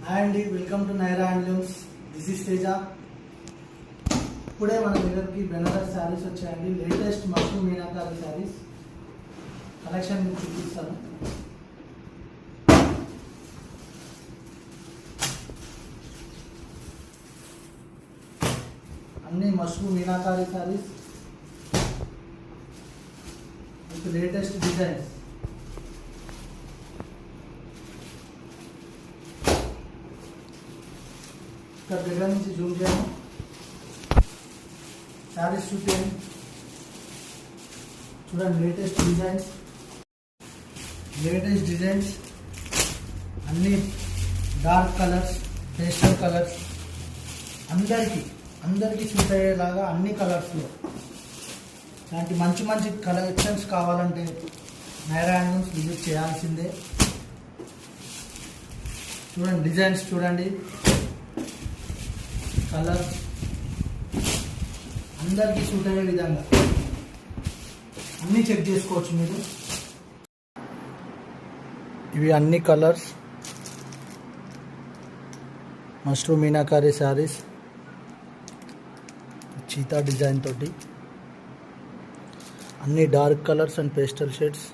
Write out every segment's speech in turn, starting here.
Hi అండి, welcome to Naira handlooms. This is Teja. ఇప్పుడే మన దగ్గరికి బెనారస్ శారీస్ వచ్చాయండి. Latest mushroom meenakari saris collection మీకు చూపిస్తాను. అన్ని mushroom meenakari saris with latest designs. ఇక్కడ దగ్గర నుంచి జూమ్ చేయము, శారీస్ చూపించండి. చూడండి, లేటెస్ట్ డిజైన్స్ అన్ని డార్క్ కలర్స్, పేస్టల్ కలర్స్, అందరికీ సూట్ అయ్యేలాగా అన్ని కలర్స్లో ఇలాంటి మంచి కలెక్షన్స్ కావాలంటే నైరా హ్యాండ్లూమ్స్ విజిట్ చేయాల్సిందే. చూడండి, డిజైన్స్ చూడండి, కలర్ అందరికీ సూట్ అయ్యే విధంగా అన్నీ చెక్ చేసుకోవచ్చు మీరు. ఇవి అన్ని colours mushroom meenakari saris cheetah design తోటి, అన్ని dark colours and pastel shades.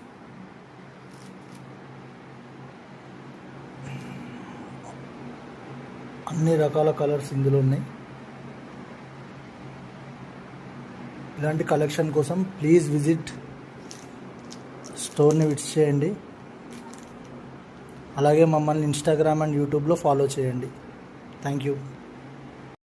అన్ని రకాల కలర్స్ ఇందులో ఉన్నాయి. ఇలాంటి కలెక్షన్ కోసం ప్లీజ్ విజిట్ స్టోర్ని విజిట్ చేయండి. అలాగే మమ్మల్ని ఇన్స్టాగ్రామ్ అండ్ యూట్యూబ్లో ఫాలో చేయండి. Thank you.